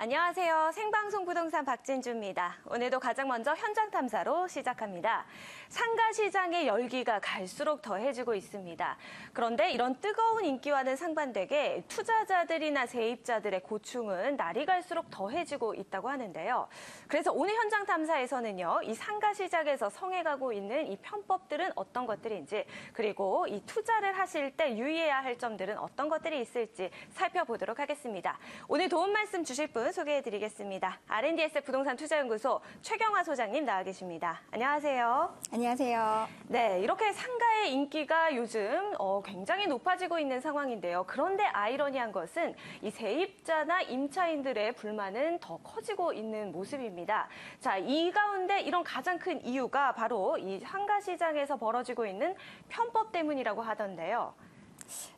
안녕하세요. 생방송 부동산 박진주입니다. 오늘도 가장 먼저 현장 탐사로 시작합니다. 상가시장의 열기가 갈수록 더해지고 있습니다. 그런데 이런 뜨거운 인기와는 상반되게 투자자들이나 세입자들의 고충은 날이 갈수록 더해지고 있다고 하는데요. 그래서 오늘 현장 탐사에서는요, 이 상가시장에서 성행하고 있는 이 편법들은 어떤 것들인지, 그리고 이 투자를 하실 때 유의해야 할 점들은 어떤 것들이 있을지 살펴보도록 하겠습니다. 오늘 도움 말씀 주실 분 소개해드리겠습니다. R&DS 부동산 투자연구소 최경화 소장님 나와 계십니다. 안녕하세요. 안녕하세요. 네, 이렇게 상가의 인기가 요즘 굉장히 높아지고 있는 상황인데요. 그런데 아이러니한 것은 이 세입자나 임차인들의 불만은 더 커지고 있는 모습입니다. 자, 이 가운데 이런 가장 큰 이유가 바로 이 상가 시장에서 벌어지고 있는 편법 때문이라고 하던데요.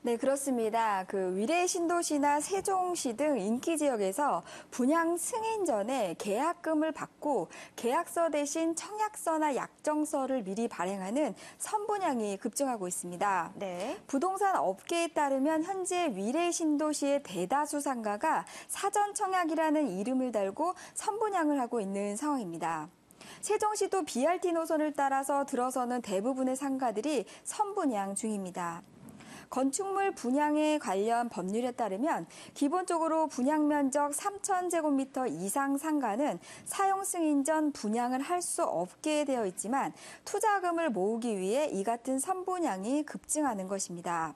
네, 그렇습니다. 위례 신도시나 세종시 등 인기 지역에서 분양 승인 전에 계약금을 받고 계약서 대신 청약서나 약정서를 미리 발행하는 선분양이 급증하고 있습니다. 네. 부동산 업계에 따르면 현재 위례 신도시의 대다수 상가가 사전 청약이라는 이름을 달고 선분양을 하고 있는 상황입니다. 세종시도 BRT 노선을 따라서 들어서는 대부분의 상가들이 선분양 중입니다. 건축물 분양에 관련 법률에 따르면 기본적으로 분양 면적 3,000제곱미터 이상 상가는 사용 승인 전 분양을 할 수 없게 되어 있지만 투자금을 모으기 위해 이 같은 선분양이 급증하는 것입니다.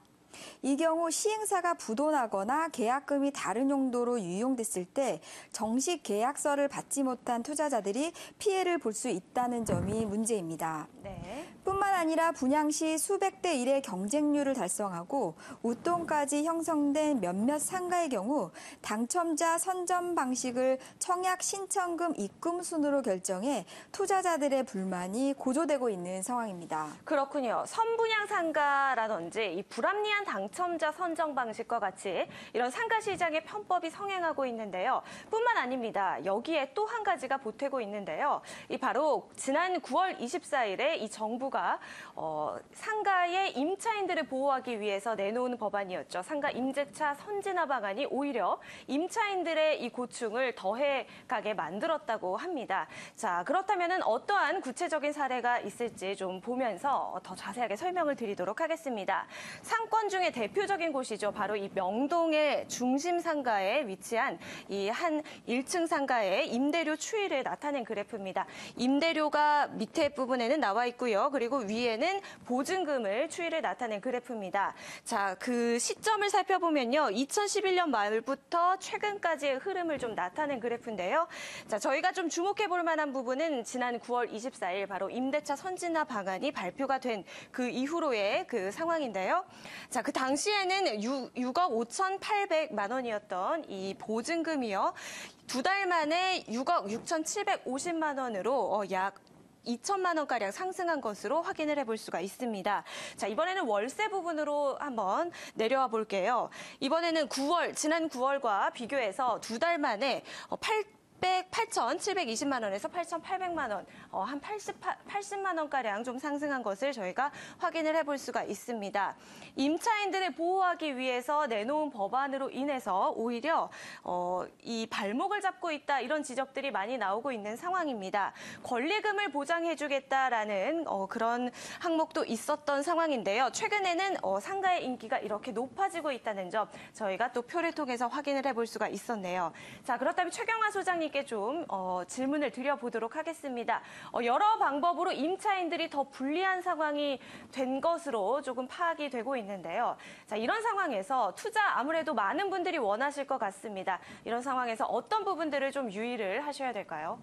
이 경우 시행사가 부도나거나 계약금이 다른 용도로 유용됐을 때 정식 계약서를 받지 못한 투자자들이 피해를 볼 수 있다는 점이 문제입니다. 네. 뿐만 아니라 분양 시 수백 대 1의 경쟁률을 달성하고 웃돈까지 형성된 몇몇 상가의 경우 당첨자 선점 방식을 청약 신청금 입금 순으로 결정해 투자자들의 불만이 고조되고 있는 상황입니다. 그렇군요. 선분양 상가라든지 이 불합리한 당첨자 선정 방식과 같이 이런 상가 시장의 편법이 성행하고 있는데요. 뿐만 아닙니다. 여기에 또 한 가지가 보태고 있는데요. 이 바로 지난 9월 24일에 이 정부가 상가의 임차인들을 보호하기 위해서 내놓은 법안이었죠. 상가 임대차 선진화 방안이 오히려 임차인들의 이 고충을 더해가게 만들었다고 합니다. 자, 그렇다면 어떠한 구체적인 사례가 있을지 좀 보면서 더 자세하게 설명을 드리도록 하겠습니다. 상권 중에 대표적인 곳이죠. 바로 이 명동의 중심 상가에 위치한 이 한 1층 상가의 임대료 추이를 나타낸 그래프입니다. 임대료가 밑에 부분에는 나와 있고요. 그리고 위에는 보증금을 추이를 나타낸 그래프입니다. 자, 그 시점을 살펴보면요. 2011년 말부터 최근까지의 흐름을 좀 나타낸 그래프인데요. 자, 저희가 좀 주목해 볼 만한 부분은 지난 9월 24일 바로 임대차 선진화 방안이 발표가 된 그 이후로의 그 상황인데요. 자, 그 당시에는 6억 5,800만 원이었던 이 보증금이요. 두 달 만에 6억 6,750만 원으로 약 2천만 원가량 상승한 것으로 확인을 해볼 수가 있습니다. 자, 이번에는 월세 부분으로 한번 내려와 볼게요. 이번에는 지난 9월과 비교해서 두 달 만에 8,720만 원에서 8,800만 원, 한 80만 원가량 좀 상승한 것을 저희가 확인을 해볼 수가 있습니다. 임차인들을 보호하기 위해서 내놓은 법안으로 인해서 오히려 이 발목을 잡고 있다 이런 지적들이 많이 나오고 있는 상황입니다. 권리금을 보장해주겠다라는 그런 항목도 있었던 상황인데요. 최근에는 상가의 인기가 이렇게 높아지고 있다는 점 저희가 또 표를 통해서 확인을 해볼 수가 있었네요. 자, 그렇다면 최경화 소장님께 좀 질문을 드려보도록 하겠습니다. 여러 방법으로 임차인들이 더 불리한 상황이 된 것으로 조금 파악이 되고 있는데요. 자, 이런 상황에서 투자 아무래도 많은 분들이 원하실 것 같습니다. 이런 상황에서 어떤 부분들을 좀 유의를 하셔야 될까요?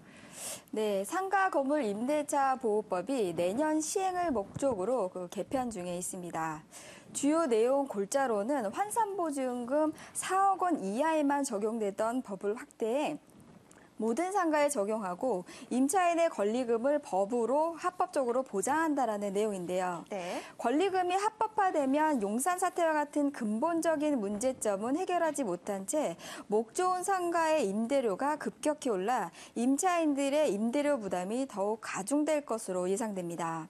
네, 상가 건물 임대차 보호법이 내년 시행을 목적으로 개편 중에 있습니다. 주요 내용 골자로는 환산보증금 4억 원 이하에만 적용되던 법을 확대해 모든 상가에 적용하고 임차인의 권리금을 법으로 합법적으로 보장한다라는 내용인데요. 네. 권리금이 합법화되면 용산 사태와 같은 근본적인 문제점은 해결하지 못한 채 목 좋은 상가의 임대료가 급격히 올라 임차인들의 임대료 부담이 더욱 가중될 것으로 예상됩니다.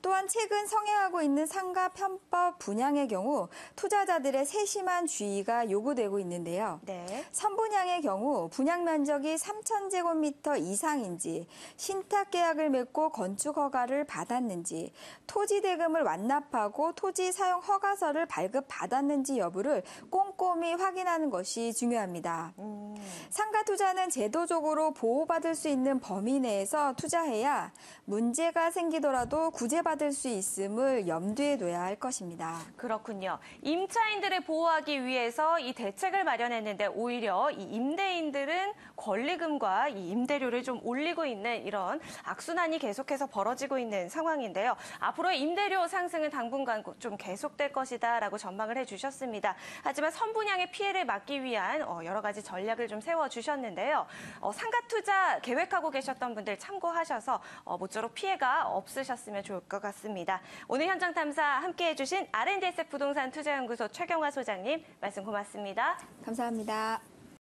또한 최근 성행하고 있는 상가 편법 분양의 경우 투자자들의 세심한 주의가 요구되고 있는데요. 네. 선분양의 경우 분양 면적이 3,000제곱미터 이상인지, 신탁 계약을 맺고 건축 허가를 받았는지, 토지 대금을 완납하고 토지 사용 허가서를 발급받았는지 여부를 꼼꼼히 확인하는 것이 중요합니다. 상가 투자는 제도적으로 보호받을 수 있는 범위 내에서 투자해야 문제가 생기더라도 구제받을 수 있음을 염두에 둬야 할 것입니다. 그렇군요. 임차인들을 보호하기 위해서 이 대책을 마련했는데 오히려 이 임대인들은 권리금과 이 임대료를 좀 올리고 있는 이런 악순환이 계속해서 벌어지고 있는 상황인데요. 앞으로의 임대료 상승은 당분간 좀 계속될 것이다라고 전망을 해주셨습니다. 하지만 선분양의 피해를 막기 위한 여러 가지 전략을 좀 세워주셨는데요. 상가 투자 계획하고 계셨던 분들 참고하셔서 모쪼록 피해가 없으셨으면 좋을 것 같습니다. 오늘 현장 탐사 함께해 주신 R&S 부동산 투자연구소 최경화 소장님 말씀 고맙습니다. 감사합니다.